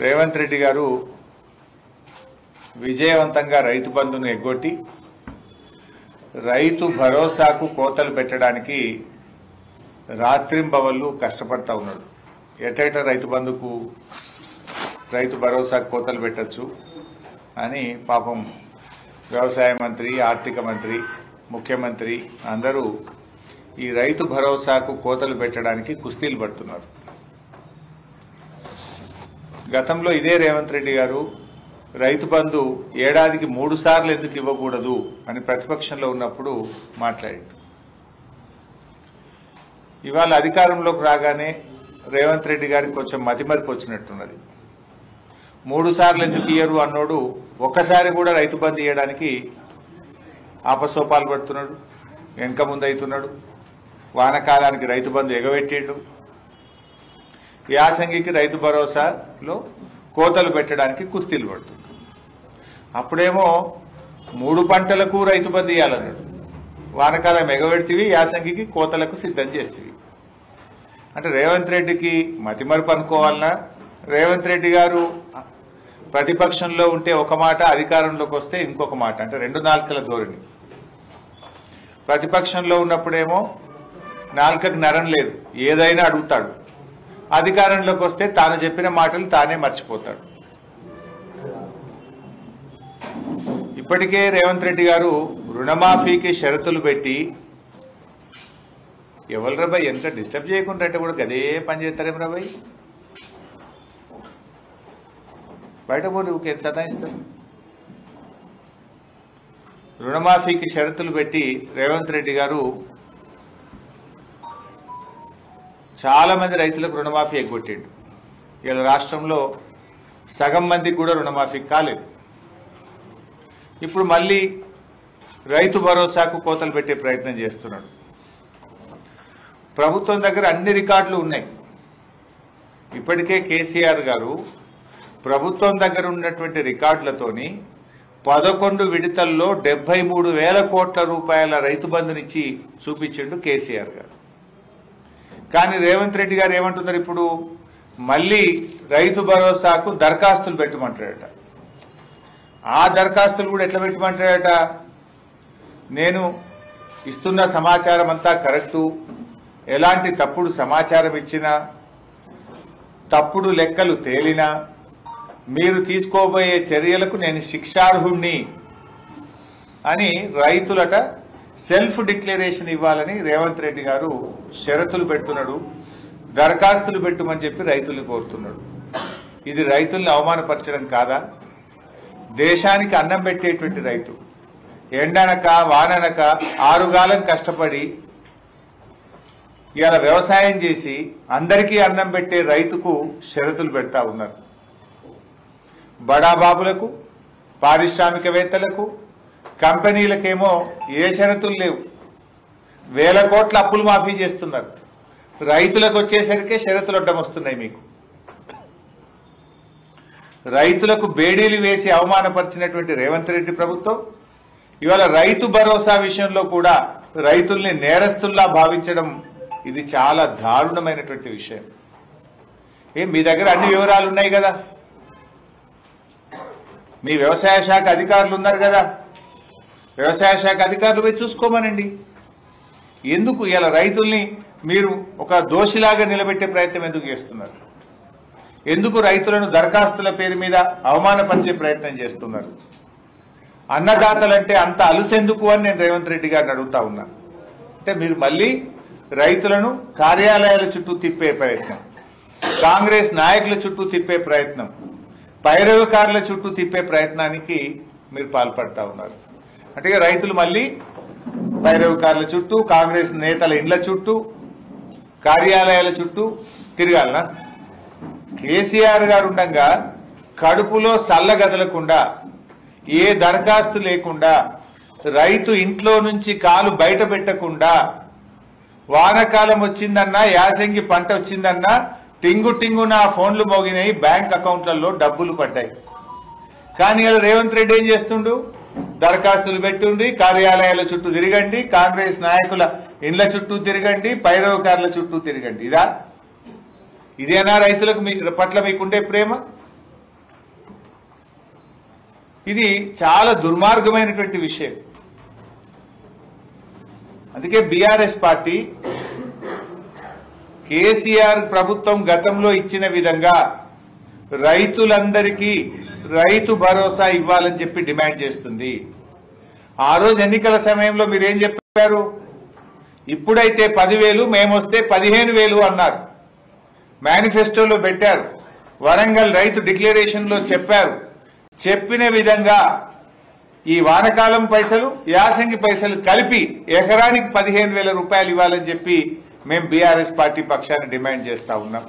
రేవంత్ రెడ్డి గారు విజయవంతంగా రైతు బంధును ఎగ్గొట్టి రైతు భరోసాకు కోతలు పెట్టడానికి రాత్రింబవళ్ళు కష్టపడతా ఉన్నాడు. ఎటైట రైతు బంధుకు రైతు భరోసాకు కోతలు పెట్టచ్చు అని పాపం వ్యవసాయ మంత్రి, ఆర్థిక మంత్రి, ముఖ్యమంత్రి అందరూ ఈ రైతు భరోసాకు కోతలు పెట్టడానికి కుస్తీలు పడుతున్నారు. గతంలో ఇదే రేవంత్ రెడ్డి గారు రైతు బంధు ఏడాదికి 3 సార్లు ఎందుకు ఇవ్వకూడదు అని ప్రతిపక్షంలో ఉన్నప్పుడు మాట్లాడారు. ఇవాళ అధికారంలోకి రాగానే రేవంత్ రెడ్డి గారికి కొంచెం మతిమరుపు వచ్చినట్టున్నది. 3 సార్లు ఎందుకు ఇయ్యరు అన్నోడు ఒక్కసారి కూడా రైతు బంధు ఇవ్వడానికి ఆపసోపాలు పడుతున్నాడు, వెనక ముందవుతున్నాడు. వానకాలానికి రైతు బంధు ఎగబెట్టిండు, యాసంగికి రైతు భరోసాలో కోతలు పెట్టడానికి కుస్తీలు పడుతుంది. అప్పుడేమో 3 పంటలకు రైతు బంధు ఇవ్వాలన్నాడు, వానకాలం ఎగబెడితివి, యాసంగికి కోతలకు సిద్ధం చేస్తేవి. అంటే రేవంత్ రెడ్డికి మతిమరుపు అనుకోవాలన్నా, రేవంత్ రెడ్డి గారు ప్రతిపక్షంలో ఉంటే ఒక మాట, అధికారంలోకి వస్తే ఇంకొక మాట, అంటే 2 నాలుకల ధోరణి. ప్రతిపక్షంలో ఉన్నప్పుడేమో నాలుకకు నరం లేదు, ఏదైనా అడుగుతాడు. అధికారంలోకి వస్తే తాను చెప్పిన మాటలు తానే మర్చిపోతాడు. ఇప్పటికే రేవంత్ రెడ్డి గారు రుణమాఫీకి షరతులు పెట్టి, ఎవరు రాబాయ్ ఎంత డిస్టర్బ్ చేయకుండా అంటే కూడా గదే పని చేస్తారేం రాబాయ్, బయట పోయి ఊకేం సతాయిస్తారు. రుణమాఫీకి షరతులు పెట్టి రేవంత్ రెడ్డి గారు చాలా మంది రైతులకు రుణమాఫీ ఎగ్గొట్టిండు. ఇలా రాష్ట్రంలో సగం మందికి కూడా రుణమాఫీ కాలేదు. ఇప్పుడు మళ్ళీ రైతు భరోసాకు కోతలు పెట్టే ప్రయత్నం చేస్తున్నాడు. ప్రభుత్వం దగ్గర అన్ని రికార్డులు ఉన్నాయి. ఇప్పటికే కేసీఆర్ గారు ప్రభుత్వం దగ్గర ఉన్నటువంటి రికార్డులతోని 11 విడతల్లో 73,000 కోట్ల రూపాయల రైతు బంధునిచ్చి చూపించిండు కేసీఆర్ గారు. కానీ రేవంత్ రెడ్డి గారు ఏమంటున్నారు, ఇప్పుడు మళ్ళీ రైతు భరోసాకు దరఖాస్తులు పెట్టమంటాడట. ఆ దరఖాస్తులు కూడా ఎట్లా పెట్టమంటాడట, నేను ఇస్తున్న సమాచారం అంతా కరెక్టు, ఎలాంటి తప్పుడు సమాచారం ఇచ్చినా, తప్పుడు లెక్కలు తేలినా మీరు తీసుకోబోయే చర్యలకు నేను శిక్షార్హుణ్ణి అని రైతులట సెల్ఫ్ డిక్లరేషన్ ఇవ్వాలని రేవంత్ రెడ్డి గారు షరతులు పెడుతున్నాడు. దరఖాస్తులు పెట్టమని చెప్పి రైతులు కోరుతున్నాడు. ఇది రైతుల్ని అవమానపరచడం కాదా? దేశానికి అన్నం పెట్టేటువంటి రైతు ఎండనక వాననక 6 గాలం కష్టపడి ఇవాళ వ్యవసాయం చేసి అందరికీ అన్నం పెట్టే రైతుకు షరతులు పెడతా ఉన్నారు. బడాబాబులకు, పారిశ్రామికవేత్తలకు, కంపెనీలకేమో ఏ షరతులు లేవు, 1000 కోట్ల అప్పులు మాఫీ చేస్తున్నారు. రైతులకు వచ్చేసరికి షరతులు అడ్డం వస్తున్నాయి. మీకు రైతులకు బేడీలు వేసి అవమానపరిచినటువంటి రేవంత్ రెడ్డి ప్రభుత్వం ఇవాళ రైతు భరోసా విషయంలో కూడా రైతుల్ని నేరస్తుల్లా భావించడం ఇది చాలా దారుణమైనటువంటి విషయం. మీ దగ్గర అన్ని వివరాలు ఉన్నాయి కదా, మీ వ్యవసాయ శాఖ అధికారులు ఉన్నారు కదా, వ్యవసాయ శాఖ అధికారులు పోయి చూసుకోమనండి. ఎందుకు ఇలా రైతుల్ని మీరు ఒక దోషిలాగా నిలబెట్టే ప్రయత్నం ఎందుకు చేస్తున్నారు? ఎందుకు రైతులను దరఖాస్తుల పేరు మీద అవమానపరిచే ప్రయత్నం చేస్తున్నారు? అన్నదాతలంటే అంత అలుసెందుకు అని నేను రేవంత్ రెడ్డి గారిని అడుగుతా ఉన్నా. అంటే మీరు మళ్ళీ రైతులను కార్యాలయాల చుట్టూ తిప్పే ప్రయత్నం, కాంగ్రెస్ నాయకుల చుట్టూ తిప్పే ప్రయత్నం, పైరవకారుల చుట్టూ తిప్పే ప్రయత్నానికి మీరు పాల్పడతా ఉన్నారు. అంటే రైతులు మళ్ళీ పైరవకారుల చుట్టూ, కాంగ్రెస్ నేతల ఇండ్ల చుట్టూ, కార్యాలయాల చుట్టూ తిరగాలనా? కేసీఆర్ గారు ఉండగా కడుపులో సల్లగదలకుండా, ఏ దరఖాస్తు లేకుండా, రైతు ఇంట్లో నుంచి కాలు బయట పెట్టకుండా, వానకాలం వచ్చిందన్నా, యాసంగి పంట వచ్చిందన్నా టింగు టింగు నా ఫోన్లు మోగినాయి, బ్యాంక్ అకౌంట్లలో డబ్బులు పడ్డాయి. కానీ ఇలా రేవంత్ రెడ్డి ఏం చేస్తుండు, దరఖాస్తులు పెట్టుండి కార్యాలయాల చుట్టూ తిరగండి, కాంగ్రెస్ నాయకుల ఇండ్ల చుట్టూ తిరగండి, పైరవకారుల చుట్టూ తిరగండి. ఇదేనా రైతులకు పట్ల మీకుండే ప్రేమ? ఇది చాలా దుర్మార్గమైనటువంటి విషయం. అందుకే బీఆర్ఎస్ పార్టీ కేసీఆర్ ప్రభుత్వం గతంలో ఇచ్చిన విధంగా రైతులందరికీ రైతు భరోసా ఇవ్వాలని చెప్పి డిమాండ్ చేస్తుంది. ఆ రోజు ఎన్నికల సమయంలో మీరేం చెప్పారు? ఇప్పుడైతే 10,000, మేమొస్తే 15,000 అన్నారు. మేనిఫెస్టోలో పెట్టారు. వరంగల్ రైతు డిక్లరేషన్ లో చెప్పారు. చెప్పిన విధంగా ఈ వానకాలం పైసలు, యాసంగి పైసలు కలిపి ఎకరానికి 15,000 రూపాయలు ఇవ్వాలని చెప్పి మేము బీఆర్ఎస్ పార్టీ పక్షాన్ని డిమాండ్ చేస్తా ఉన్నాం.